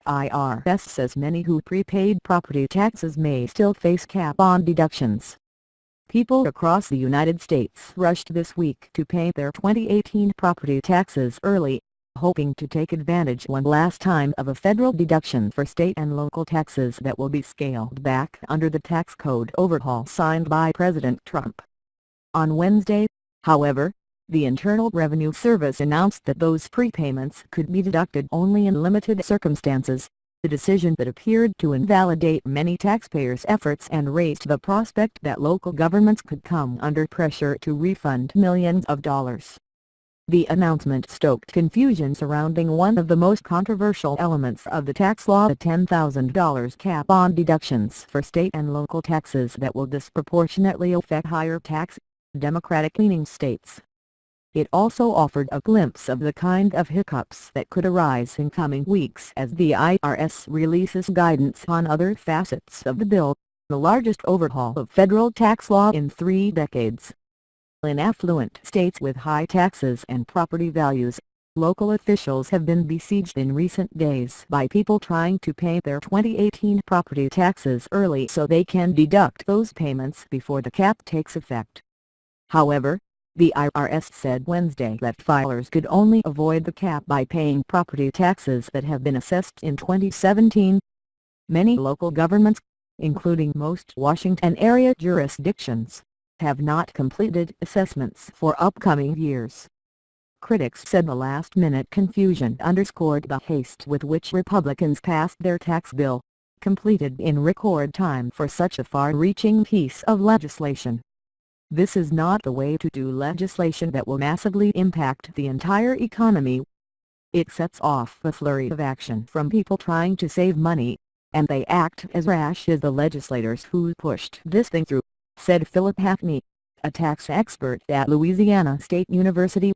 IRS says many who prepaid property taxes may still face cap-on deductions. People across the United States rushed this week to pay their 2018 property taxes early, hoping to take advantage one last time of a federal deduction for state and local taxes that will be scaled back under the tax code overhaul signed by President Trump. On Wednesday, however, the Internal Revenue Service announced that those prepayments could be deducted only in limited circumstances, a decision that appeared to invalidate many taxpayers' efforts and raised the prospect that local governments could come under pressure to refund millions of dollars. The announcement stoked confusion surrounding one of the most controversial elements of the tax law, the $10,000 cap on deductions for state and local taxes that will disproportionately affect higher tax, Democratic-leaning states. It also offered a glimpse of the kind of hiccups that could arise in coming weeks as the IRS releases guidance on other facets of the bill, the largest overhaul of federal tax law in 3 decades. In affluent states with high taxes and property values, local officials have been besieged in recent days by people trying to pay their 2018 property taxes early so they can deduct those payments before the cap takes effect. However, the IRS said Wednesday that filers could only avoid the cap by paying property taxes that have been assessed in 2017. Many local governments, including most Washington area jurisdictions, have not completed assessments for upcoming years. Critics said the last-minute confusion underscored the haste with which Republicans passed their tax bill, completed in record time for such a far-reaching piece of legislation. This is not the way to do legislation that will massively impact the entire economy. It sets off a flurry of action from people trying to save money, and they act as rash as the legislators who pushed this thing through, said Philip Hackney, a tax expert at Louisiana State University.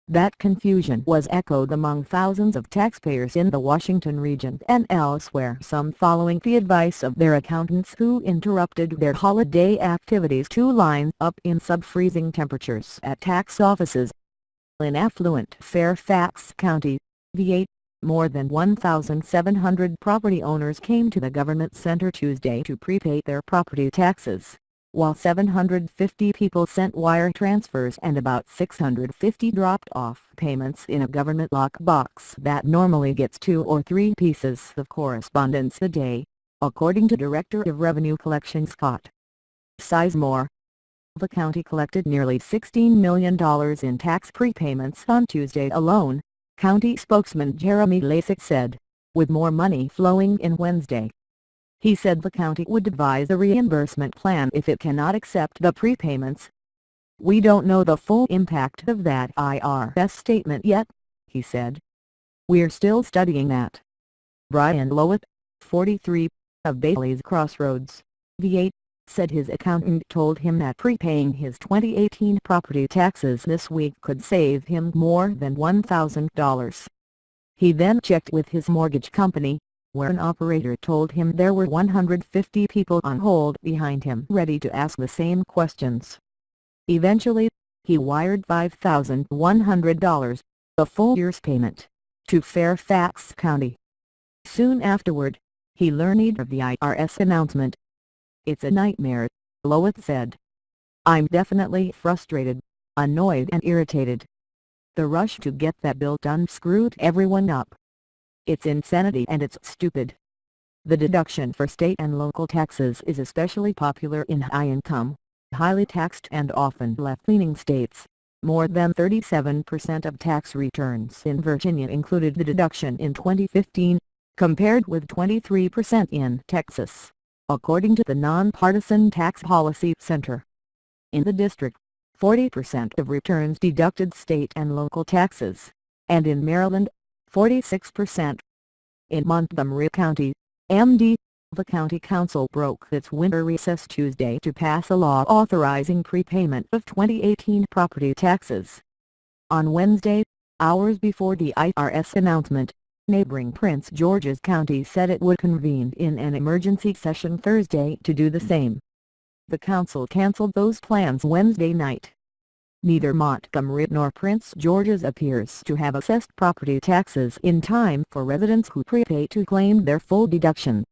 That confusion was echoed among thousands of taxpayers in the Washington region and elsewhere, some following the advice of their accountants who interrupted their holiday activities to line up in sub-freezing temperatures at tax offices. In affluent Fairfax County, VA, more than 1,700 property owners came to the government center Tuesday to prepay their property taxes, while 750 people sent wire transfers and about 650 dropped off payments in a government lockbox that normally gets 2 or 3 pieces of correspondence a day, according to Director of Revenue Collection Scott Sizemore. The county collected nearly $16 million in tax prepayments on Tuesday alone, county spokesman Jeremy Lasik said, with more money flowing in Wednesday. He said the county would devise a reimbursement plan if it cannot accept the prepayments. "We don't know the full impact of that IRS statement yet," he said. "We're still studying that." Brian Lowett, 43, of Bailey's Crossroads, VA, said his accountant told him that prepaying his 2018 property taxes this week could save him more than $1,000. He then checked with his mortgage company, where an operator told him there were 150 people on hold behind him ready to ask the same questions. Eventually, he wired $5,100, a full year's payment, to Fairfax County. Soon afterward, he learned of the IRS announcement. "It's a nightmare," Lowett said. "I'm definitely frustrated, annoyed and irritated. The rush to get that bill done screwed everyone up. It's insanity and it's stupid." The deduction for state and local taxes is especially popular in high-income, highly taxed and often left-leaning states. More than 37% of tax returns in Virginia included the deduction in 2015, compared with 23% in Texas, according to the Nonpartisan Tax Policy Center. In the district, 40% of returns deducted state and local taxes, and in Maryland, 46%. In Montgomery County, MD, the county council broke its winter recess Tuesday to pass a law authorizing prepayment of 2018 property taxes. On Wednesday, hours before the IRS announcement, neighboring Prince George's County said it would convene in an emergency session Thursday to do the same. The council canceled those plans Wednesday night. Neither Montgomery nor Prince George's appears to have assessed property taxes in time for residents who prepay to claim their full deduction.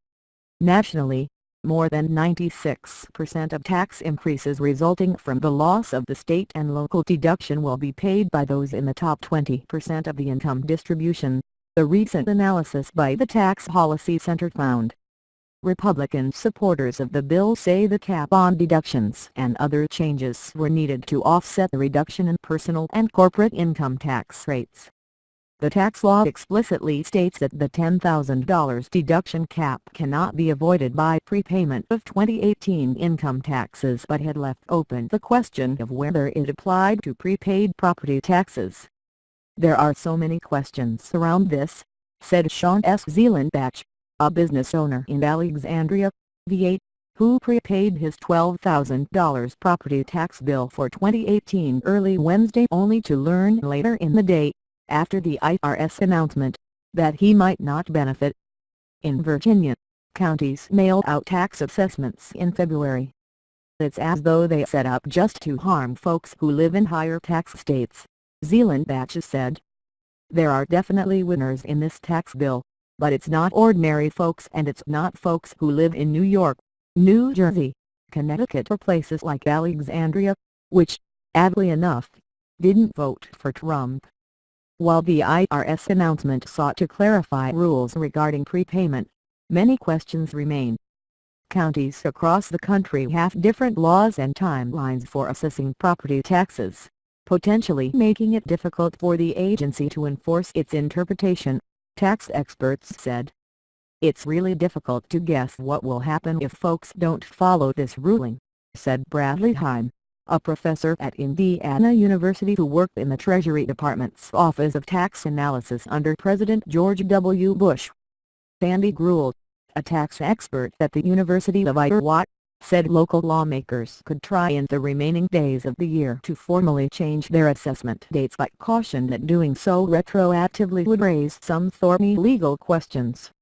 Nationally, more than 96% of tax increases resulting from the loss of the state and local deduction will be paid by those in the top 20% of the income distribution, the recent analysis by the Tax Policy Center found. Republican supporters of the bill say the cap on deductions and other changes were needed to offset the reduction in personal and corporate income tax rates. The tax law explicitly states that the $10,000 deduction cap cannot be avoided by prepayment of 2018 income taxes, but had left open the question of whether it applied to prepaid property taxes. "There are so many questions around this," said Sean S. Zealandbach, a business owner in Alexandria, VA, who prepaid his $12,000 property tax bill for 2018 early Wednesday only to learn later in the day, after the IRS announcement, that he might not benefit. In Virginia, counties mailed out tax assessments in February. "It's as though they set up just to harm folks who live in higher tax states," Zealandbach said. "There are definitely winners in this tax bill, but it's not ordinary folks, and it's not folks who live in New York, New Jersey, Connecticut or places like Alexandria, which, oddly enough, didn't vote for Trump." While the IRS announcement sought to clarify rules regarding prepayment, many questions remain. Counties across the country have different laws and timelines for assessing property taxes, potentially making it difficult for the agency to enforce its interpretation, tax experts said. "It's really difficult to guess what will happen if folks don't follow this ruling," said Bradley Heim, a professor at Indiana University who worked in the Treasury Department's Office of Tax Analysis under President George W. Bush. Sandy Gruhl, a tax expert at the University of Iowa, said local lawmakers could try in the remaining days of the year to formally change their assessment dates, but cautioned that doing so retroactively would raise some thorny legal questions.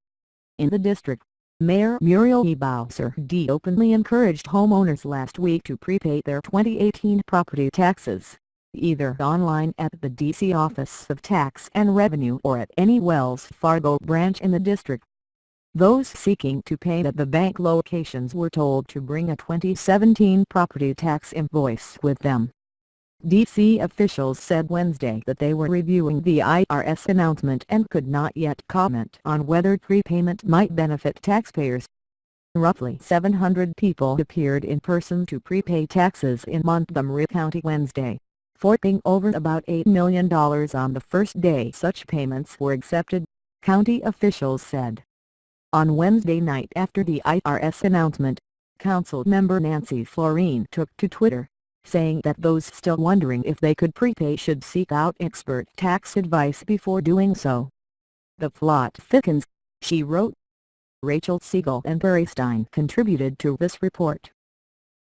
In the district, Mayor Muriel E. Bowser openly encouraged homeowners last week to prepay their 2018 property taxes, either online at the D.C. Office of Tax and Revenue or at any Wells Fargo branch in the district. Those seeking to pay at the bank locations were told to bring a 2017 property tax invoice with them. D.C. officials said Wednesday that they were reviewing the IRS announcement and could not yet comment on whether prepayment might benefit taxpayers. Roughly 700 people appeared in person to prepay taxes in Montgomery County Wednesday, forking over about $8 million on the first day such payments were accepted, county officials said. On Wednesday night after the IRS announcement, Council member Nancy Florine took to Twitter, saying that those still wondering if they could prepay should seek out expert tax advice before doing so. "The plot thickens," she wrote. Rachel Siegel and Barry Stein contributed to this report.